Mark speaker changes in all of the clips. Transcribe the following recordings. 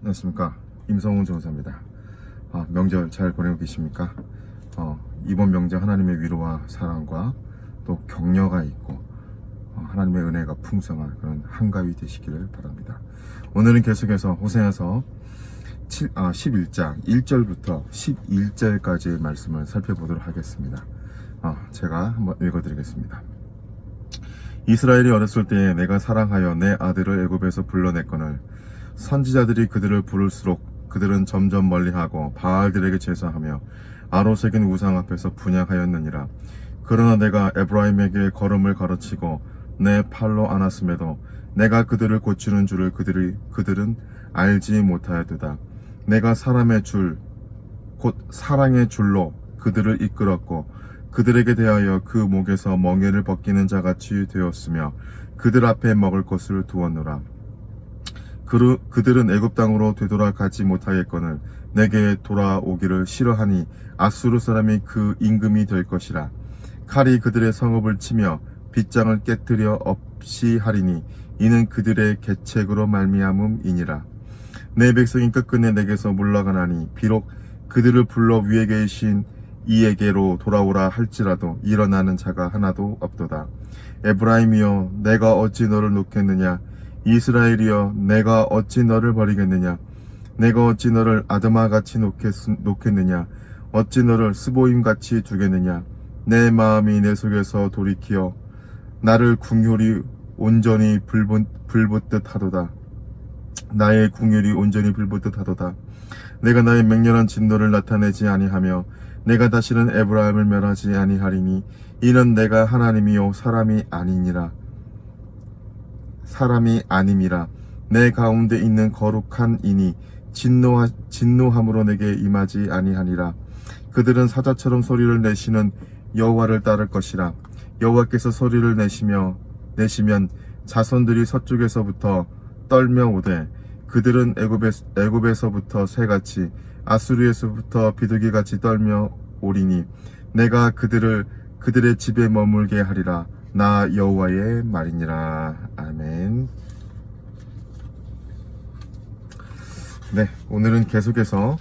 Speaker 1: 안녕하십니까, 임성훈 전사입니다. 명절 잘 보내고 계십니까? 이번 명절 하나님의 위로와 사랑과 또 격려가 있고 하나님의 은혜가 풍성한 그런 한가위 되시기를 바랍니다. 오늘은 계속해서 호세아서 11장 1절부터 11절까지의 말씀을 살펴보도록 하겠습니다. 제가 한번 읽어드리겠습니다. 이스라엘이 어렸을 때에 내가 사랑하여 내 아들을 애굽에서 불러냈거늘 선지자들이 그들을 부를수록 그들은 점점 멀리하고 바알들에게 제사하며 아로새긴 우상 앞에서 분향하였느니라. 그러나 내가 에브라임에게 걸음을 가르치고 내 팔로 안았음에도 내가 그들을 고치는 줄을 그들은 알지 못하였도다. 내가 사람의 줄 곧 사랑의 줄로 그들을 이끌었고 그들에게 대하여 그 목에서 멍에를 벗기는 자같이 되었으며 그들 앞에 먹을 것을 두었노라. 그들은 애굽 땅으로 되돌아가지 못하겠거늘 내게 돌아오기를 싫어하니 아수르 사람이 그 임금이 될 것이라. 칼이 그들의 성읍을 치며 빗장을 깨뜨려 없이 하리니 이는 그들의 계책으로 말미암음이니라. 내 백성이 끝끝내 내게서 물러가나니 비록 그들을 불러 위에 계신 이에게로 돌아오라 할지라도 일어나는 자가 하나도 없도다. 에브라임이여 내가 어찌 너를 놓겠느냐. 이스라엘이여 내가 어찌 너를 버리겠느냐. 내가 어찌 너를 아드마같이 놓겠느냐. 어찌 너를 스보임같이 두겠느냐. 내 마음이 내 속에서 돌이키어 나를 궁휼이 온전히 불붙듯 하도다. 나의 궁휼이 온전히 불붙듯 하도다. 내가 나의 맹렬한 진노를 나타내지 아니하며 내가 다시는 에브라임을 멸하지 아니하리니 이는 내가 하나님이요 사람이 아님이라. 내 가운데 있는 거룩한 이니 진노함으로 내게 임하지 아니하니라. 그들은 사자처럼 소리를 내시는 여호와를 따를 것이라. 여호와께서 소리를 내시면 자손들이 서쪽에서부터 떨며 오되 그들은 애굽에서부터 새같이 아수르에서부터 비둘기같이 떨며 오리니 내가 그들의 집에 머물게 하리라. 나 여호와의 말이니라. 아멘. 네, 오늘은 계속해서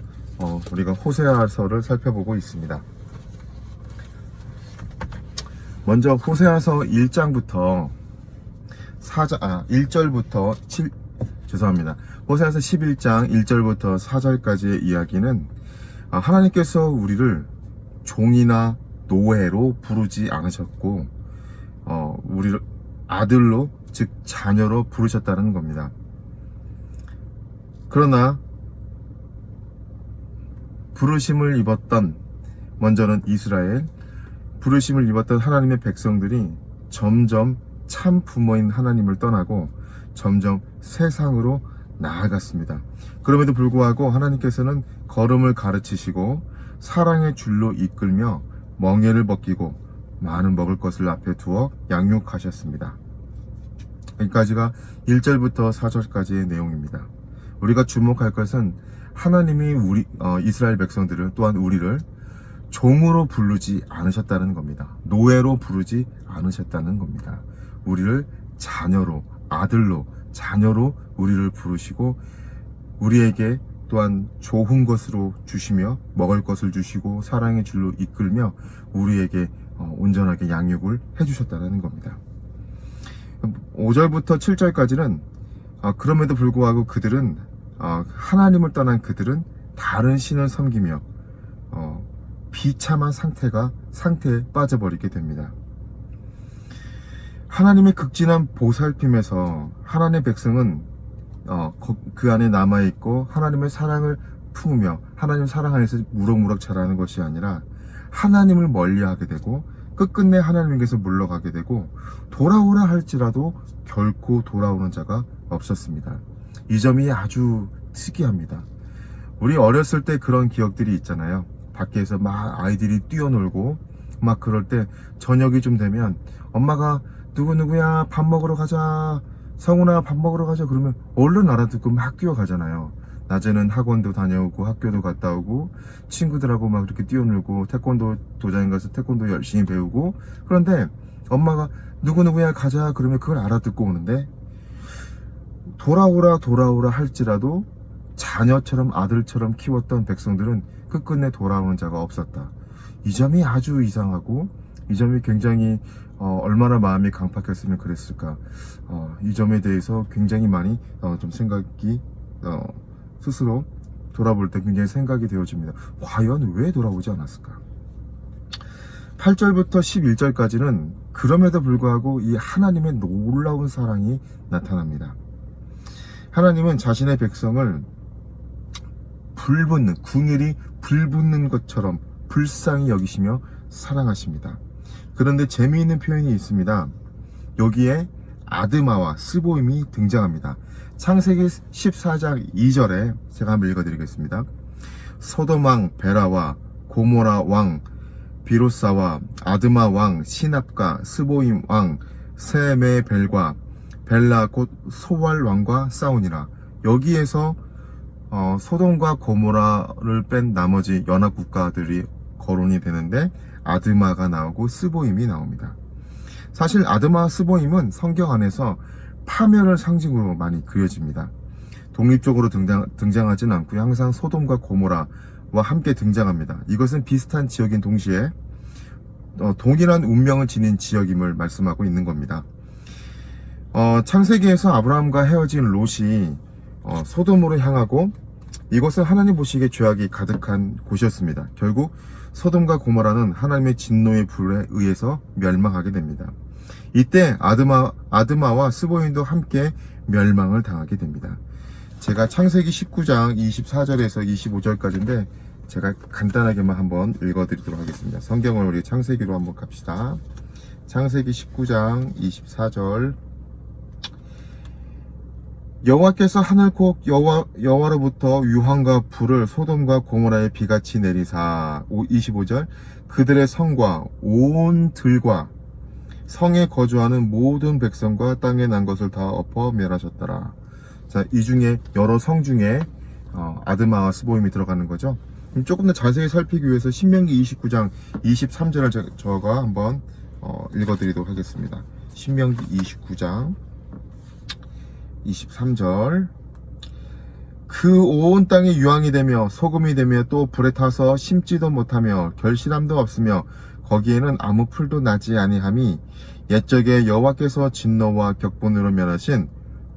Speaker 1: 우리가 호세아서를 살펴보고 있습니다. 먼저 호세아서 1장부터 1절부터 호세아서 11장 1절부터 4절까지의 이야기는 하나님께서 우리를 종이나 노예로 부르지 않으셨고 우리를 아들로, 즉 자녀로 부르셨다는 겁니다. 그러나 부르심을 입었던, 먼저는 이스라엘, 부르심을 입었던 하나님의 백성들이 점점 참 부모인 하나님을 떠나고 점점 세상으로 나아갔습니다. 그럼에도 불구하고 하나님께서는 걸음을 가르치시고 사랑의 줄로 이끌며 멍에를 벗기고 많은 먹을 것을 앞에 두어 양육하셨습니다. 여기까지가 1절부터 4절까지의 내용입니다. 우리가 주목할 것은 하나님이 이스라엘 백성들을, 또한 우리를 종으로 부르지 않으셨다는 겁니다. 노예로 부르지 않으셨다는 겁니다. 우리를 자녀로, 아들로, 자녀로 우리를 부르시고 우리에게 또한 좋은 것으로 주시며 먹을 것을 주시고 사랑의 줄로 이끌며 우리에게 온전하게 양육을 해주셨다는 겁니다. 5절부터 7절까지는 그럼에도 불구하고 그들은 하나님을 떠난 그들은 다른 신을 섬기며 비참한 상태에 빠져버리게 됩니다. 하나님의 극진한 보살핌에서 하나님의 백성은 그 안에 남아있고 하나님의 사랑을 품으며 하나님 사랑 안에서 무럭무럭 자라는 것이 아니라 하나님을 멀리하게 되고 끝끝내 하나님께서 물러가게 되고 돌아오라 할지라도 결코 돌아오는 자가 없었습니다. 이 점이 아주 특이합니다. 우리 어렸을 때 그런 기억들이 있잖아요. 밖에서 막 아이들이 뛰어놀고 막 그럴 때 저녁이 좀 되면 엄마가 누구누구야 밥 먹으러 가자, 성훈아 밥 먹으러 가자 그러면 얼른 알아듣고 막 뛰어가잖아요. 낮에는 학원도 다녀오고 학교도 갔다 오고 친구들하고 막 이렇게 뛰어놀고 태권도 도장에 가서 태권도 열심히 배우고, 그런데 엄마가 누구누구야 가자 그러면 그걸 알아듣고 오는데 돌아오라 할지라도 자녀처럼 아들처럼 키웠던 백성들은 끝끝내 돌아오는 자가 없었다. 이 점이 아주 이상하고, 이 점이 굉장히 얼마나 마음이 강팍했으면 그랬을까. 이 점에 대해서 굉장히 많이 좀 생각이 스스로 돌아볼 때 굉장히 생각이 되어집니다. 과연 왜 돌아오지 않았을까? 8절부터 11절까지는 그럼에도 불구하고 이 하나님의 놀라운 사랑이 나타납니다. 하나님은 자신의 백성을 불붙는, 궁일이 불붙는 것처럼 불쌍히 여기시며 사랑하십니다. 그런데 재미있는 표현이 있습니다. 여기에 아드마와 스보임이 등장합니다. 창세기 14장 2절에 제가 한번 읽어드리겠습니다. 소돔 왕 베라와 고모라 왕 비로사와 아드마 왕 시납과 스보임 왕 세메벨과 벨라 곧 소왈 왕과 싸우니라. 여기에서 소돔과 고모라를 뺀 나머지 연합 국가들이 거론이 되는데 아드마가 나오고 스보임이 나옵니다. 사실 아드마와 스보임은 성경 안에서 파멸을 상징으로 많이 그려집니다. 독립적으로 등장하진 않고요. 항상 소돔과 고모라와 함께 등장합니다. 이것은 비슷한 지역인 동시에 동일한 운명을 지닌 지역임을 말씀하고 있는 겁니다. 창세기에서 아브라함과 헤어진 롯이 소돔으로 향하고, 이곳은 하나님 보시기에 죄악이 가득한 곳이었습니다. 결국 소돔과 고모라는 하나님의 진노의 불에 의해서 멸망하게 됩니다. 이때 아드마와 스보임도 함께 멸망을 당하게 됩니다. 제가 창세기 19장 24절에서 25절까지인데 제가 간단하게만 한번 읽어드리도록 하겠습니다. 성경을 우리 창세기로 한번 갑시다. 창세기 19장 24절. 여호와께서 하늘콕 여호와로부터 유황과 불을 소돔과 고모라에 비같이 내리사. 25절. 그들의 성과 온 들과 성에 거주하는 모든 백성과 땅에 난 것을 다 엎어 멸하셨더라. 자, 이 중에 여러 성 중에 아드마와 스보임이 들어가는 거죠. 조금 더 자세히 살피기 위해서 신명기 29장 23절을 저가 한번 읽어드리도록 하겠습니다. 신명기 29장 23절. 그 온 땅이 유황이 되며 소금이 되며 또 불에 타서 심지도 못하며 결실함도 없으며 거기에는 아무 풀도 나지 아니함이 옛적에 여호와께서 진노와 격분으로 멸하신,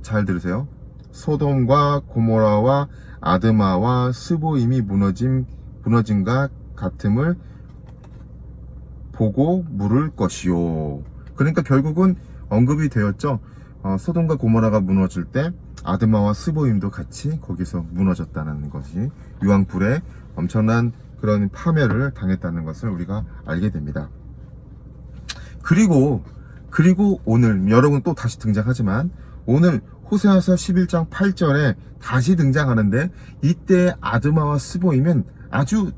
Speaker 1: 잘 들으세요, 소돔과 고모라와 아드마와 스보임이 무너짐과 같음을 보고 물을 것이요. 그러니까 결국은 언급이 되었죠. 소돔과 고모라가 무너질 때 아드마와 스보임도 같이 거기서 무너졌다는 것이, 유황불에 엄청난 그런 파멸을 당했다는 것을 우리가 알게 됩니다. 그리고 오늘 여러분 또 다시 등장하지만, 오늘 호세아서 11장 8절에 다시 등장하는데, 이때 아드마와 스보임은 아주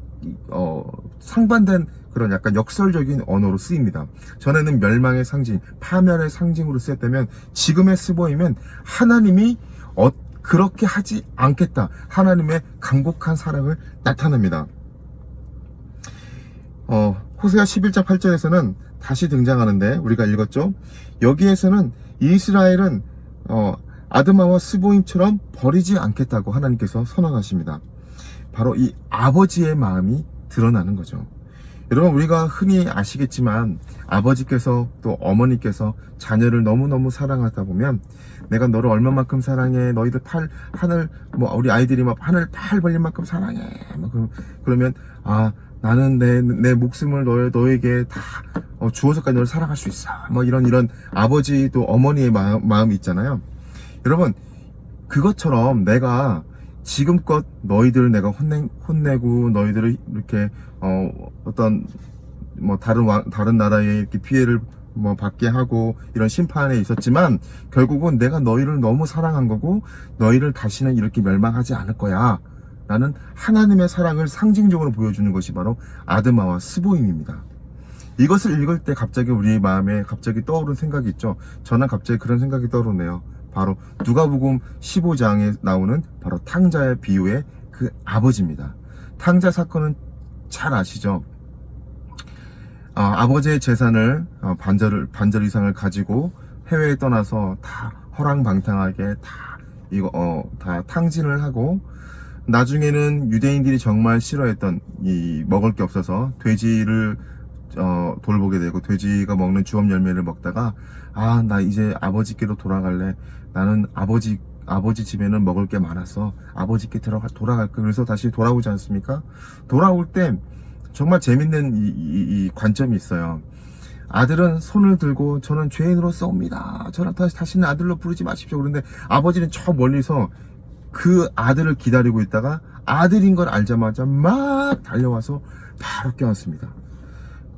Speaker 1: 상반된 그런 약간 역설적인 언어로 쓰입니다. 전에는 멸망의 상징, 파멸의 상징으로 쓰였다면, 지금의 스보임은 하나님이 그렇게 하지 않겠다, 하나님의 간곡한 사랑을 나타냅니다. 호세아 11장 8절에서는 다시 등장하는데, 우리가 읽었죠? 여기에서는 이스라엘은 아드마와 스보임처럼 버리지 않겠다고 하나님께서 선언하십니다. 바로 이 아버지의 마음이 드러나는 거죠. 여러분, 우리가 흔히 아시겠지만 아버지께서 또 어머니께서 자녀를 너무너무 사랑하다 보면, 내가 너를 얼마만큼 사랑해, 너희들 우리 아이들이 막 하늘 팔 벌릴 만큼 사랑해, 그러면 나는 내 목숨을 너에게 다 주어서까지 너를 사랑할 수 있어, 이런 아버지 또 어머니의 마음이 있잖아요. 여러분, 그것처럼 내가 지금껏 너희들을 내가 혼내고 너희들을 이렇게 다른 나라에 이렇게 피해를 받게 하고 이런 심판에 있었지만, 결국은 내가 너희를 너무 사랑한 거고 너희를 다시는 이렇게 멸망하지 않을 거야 라는 하나님의 사랑을 상징적으로 보여주는 것이 바로 아드마와 스보임입니다. 이것을 읽을 때 갑자기 우리 마음에 갑자기 떠오른 생각이 있죠. 저는 갑자기 그런 생각이 떠오르네요. 바로 누가복음 15장에 나오는 바로 탕자의 비유의 그 아버지입니다. 탕자 사건은 잘 아시죠? 아버지의 재산을 반절 이상을 가지고 해외에 떠나서 다 허랑방탕하게 다 이거 다 탕진을 하고, 나중에는 유대인들이 정말 싫어했던 이 먹을 게 없어서 돼지를 돌보게 되고, 돼지가 먹는 주업 열매를 먹다가, 아, 나 이제 아버지께로 돌아갈래. 나는 아버지 집에는 먹을 게 많았어. 아버지께 돌아갈까. 그래서 다시 돌아오지 않습니까? 돌아올 때 정말 재밌는 이 관점이 있어요. 아들은 손을 들고, 저는 죄인으로 싸웁니다. 저는 다시는 아들로 부르지 마십시오. 그런데 아버지는 저 멀리서 그 아들을 기다리고 있다가 아들인 걸 알자마자 막 달려와서 바로 껴안습니다.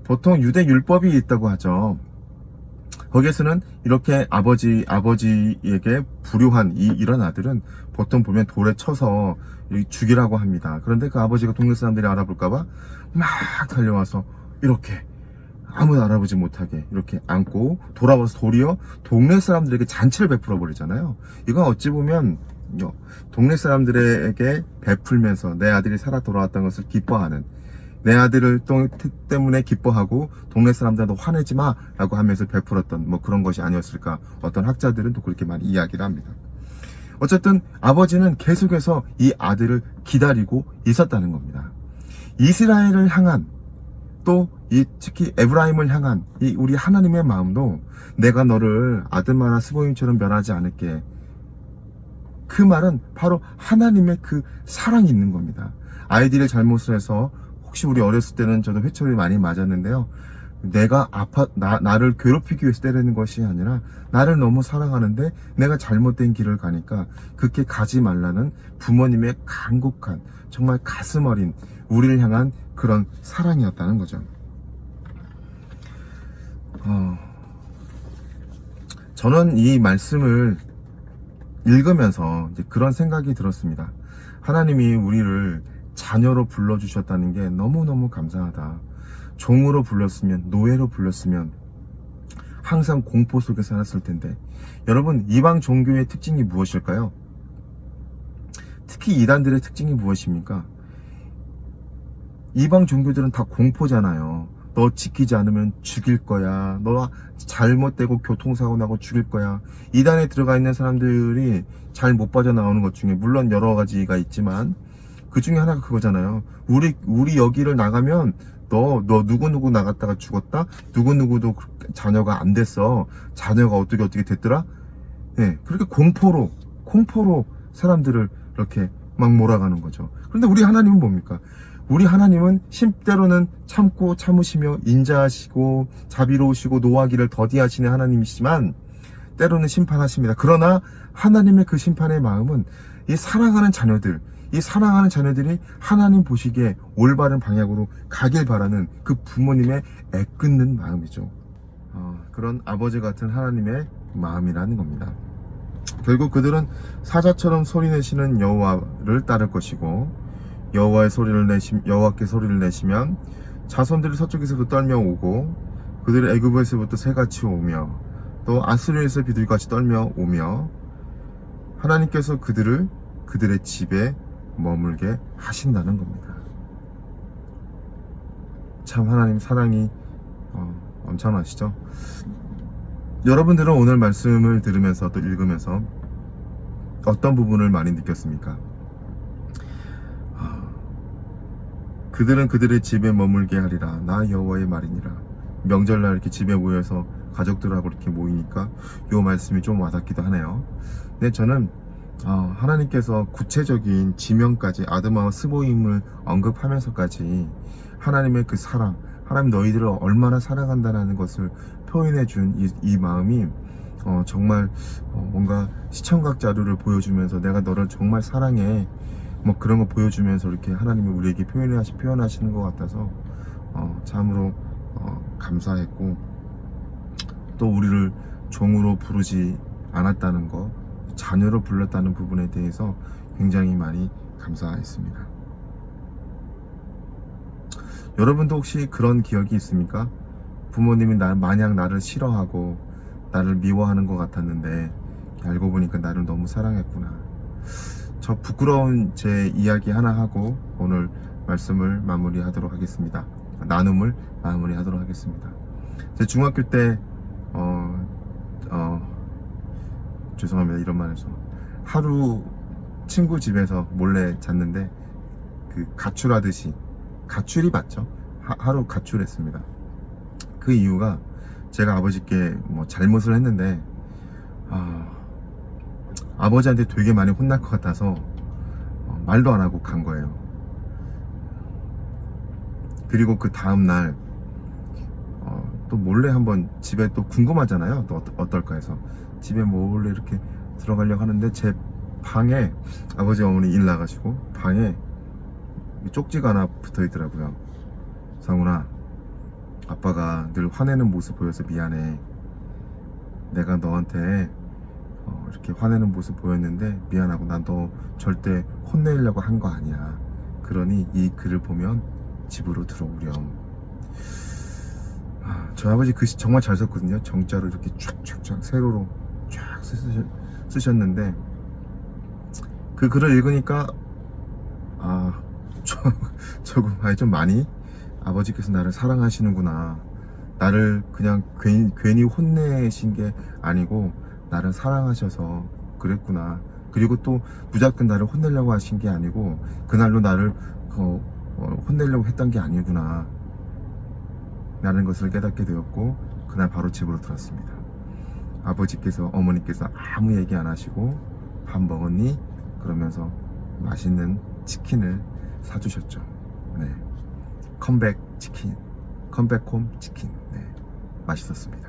Speaker 1: 보통 유대 율법이 있다고 하죠. 거기에서는 이렇게 아버지에게 불효한 이런 아들은 보통 보면 돌에 쳐서 죽이라고 합니다. 그런데 그 아버지가 동네 사람들이 알아볼까봐 막 달려와서 이렇게 아무도 알아보지 못하게 이렇게 안고 돌아와서 도리어 동네 사람들에게 잔치를 베풀어 버리잖아요. 이건 어찌 보면 동네 사람들에게 베풀면서 내 아들이 살아 돌아왔다는 것을 기뻐하는, 내 아들을 때문에 기뻐하고 동네 사람들도 화내지 마 라고 하면서 베풀었던 뭐 그런 것이 아니었을까. 어떤 학자들은 또 그렇게 많이 이야기를 합니다. 어쨌든 아버지는 계속해서 이 아들을 기다리고 있었다는 겁니다. 이스라엘을 향한, 또 특히 에브라임을 향한 이 우리 하나님의 마음도, 내가 너를 아드마나 스보임처럼 변하지 않을게. 그 말은 바로 하나님의 그 사랑이 있는 겁니다. 아이들이 잘못을 해서, 혹시 우리 어렸을 때는 저도 회초리 많이 맞았는데요. 내가 나를 괴롭히기 위해서 때리는 것이 아니라 나를 너무 사랑하는데 내가 잘못된 길을 가니까 그렇게 가지 말라는 부모님의 간곡한, 정말 가슴 어린 우리를 향한 그런 사랑이었다는 거죠. 저는 이 말씀을 읽으면서 이제 그런 생각이 들었습니다. 하나님이 우리를 자녀로 불러주셨다는 게 너무너무 감사하다. 종으로 불렀으면, 노예로 불렀으면 항상 공포 속에 살았을 텐데. 여러분, 이방 종교의 특징이 무엇일까요? 특히 이단들의 특징이 무엇입니까? 이방 종교들은 다 공포잖아요. 너 지키지 않으면 죽일 거야. 너 잘못되고 교통사고 나고 죽일 거야. 이단에 들어가 있는 사람들이 잘 못 빠져나오는 것 중에, 물론 여러 가지가 있지만 그 중에 하나가 그거잖아요. 우리 여기를 나가면 너 누구누구 나갔다가 죽었다. 누구누구도 자녀가 안 됐어. 자녀가 어떻게 됐더라. 네, 그렇게 공포로 사람들을 이렇게 막 몰아가는 거죠. 그런데 우리 하나님은 뭡니까? 우리 하나님은 때로는 참고 참으시며 인자하시고 자비로우시고 노하기를 더디하시는 하나님이시지만 때로는 심판하십니다. 그러나 하나님의 그 심판의 마음은 이 사랑하는 자녀들이 하나님 보시기에 올바른 방향으로 가길 바라는 그 부모님의 애끓는 마음이죠. 그런 아버지 같은 하나님의 마음이라는 겁니다. 결국 그들은 사자처럼 소리내시는 여호와를 따를 것이고, 여호와께 소리를 내시면 자손들이 서쪽에서부터 떨며 오고, 그들의 애굽에서부터 새같이 오며, 또 아수르에서 비둘기같이 떨며 오며, 하나님께서 그들의 집에 머물게 하신다는 겁니다. 참 하나님 사랑이 엄청나시죠? 여러분들은 오늘 말씀을 들으면서 또 읽으면서 어떤 부분을 많이 느꼈습니까? 그들은 그들의 집에 머물게 하리라. 나 여호와의 말이니라. 명절날 이렇게 집에 모여서 가족들하고 이렇게 모이니까 요 말씀이 좀 와닿기도 하네요. 근데 저는 하나님께서 구체적인 지명까지, 아드마와 스보임을 언급하면서까지 하나님의 그 사랑, 하나님 너희들을 얼마나 사랑한다는 것을 표현해 준 이 마음이 정말 뭔가 시청각 자료를 보여주면서 내가 너를 정말 사랑해, 뭐 그런 거 보여주면서 이렇게 하나님이 우리에게 표현하시는 것 같아서 참으로 감사했고, 또 우리를 종으로 부르지 않았다는 거, 자녀로 불렀다는 부분에 대해서 굉장히 많이 감사했습니다. 여러분도 혹시 그런 기억이 있습니까? 부모님이 마냥 나를 싫어하고 나를 미워하는 것 같았는데 알고 보니까 나를 너무 사랑했구나. 저 부끄러운 제 이야기 하나 하고 오늘 말씀을 마무리하도록 하겠습니다. 나눔을 마무리하도록 하겠습니다. 제 중학교 때 죄송합니다, 이런 말 해서. 하루 친구 집에서 몰래 잤는데 그 가출하듯이, 가출이 맞죠? 하루 가출했습니다. 그 이유가 제가 아버지께 뭐 잘못을 했는데 아버지한테 되게 많이 혼날 것 같아서 말도 안 하고 간 거예요. 그리고 그 다음날 또 몰래 한번 집에 또 궁금하잖아요. 또 어떨까 해서 집에 몰래 이렇게 들어가려고 하는데 제 방에 아버지 어머니 일 나가시고 방에 쪽지가 하나 붙어 있더라고요. 상훈아, 아빠가 늘 화내는 모습 보여서 미안해. 내가 너한테 이렇게 화내는 모습 보였는데 미안하고 난 너 절대 혼내려고 한 거 아니야. 그러니 이 글을 보면 집으로 들어오렴. 저희 아버지 글씨 정말 잘 썼거든요. 정자로 이렇게 쫙쫙쫙 세로로 쫙 쓰셨는데 그 글을 읽으니까 조금 좀 많이 아버지께서 나를 사랑하시는구나. 나를 그냥 괜히 혼내신 게 아니고 나를 사랑하셔서 그랬구나. 그리고 또 무작정 나를 혼내려고 하신 게 아니고 그날로 나를 혼내려고 했던 게 아니구나 라는 것을 깨닫게 되었고 그날 바로 집으로 들었습니다. 아버지께서 어머니께서 아무 얘기 안 하시고 밥 먹었니? 그러면서 맛있는 치킨을 사주셨죠. 네, 컴백 치킨, 컴백홈 치킨. 네, 맛있었습니다.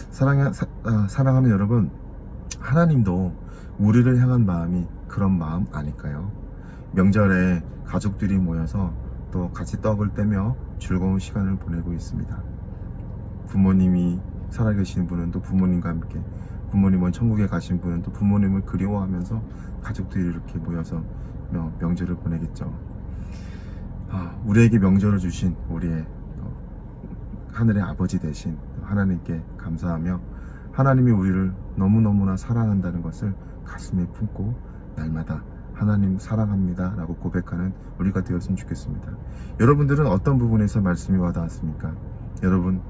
Speaker 1: 사랑하는 여러분, 하나님도 우리를 향한 마음이 그런 마음 아닐까요? 명절에 가족들이 모여서 또 같이 떡을 떼며 즐거운 시간을 보내고 있습니다. 부모님이 살아계신 분은 또 부모님과 함께, 부모님은 천국에 가신 분은 또 부모님을 그리워하면서 가족들이 이렇게 모여서 명절을 보내겠죠. 우리에게 명절을 주신 우리의 하늘의 아버지 되신 하나님께 감사하며 하나님이 우리를 너무너무나 사랑한다는 것을 가슴에 품고 날마다 하나님 사랑합니다 라고 고백하는 우리가 되었으면 좋겠습니다. 여러분들은 어떤 부분에서 말씀이 와닿았습니까? 여러분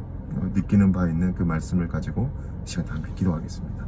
Speaker 1: 느끼는 바 있는 그 말씀을 가지고 이 시간 함께 기도하겠습니다.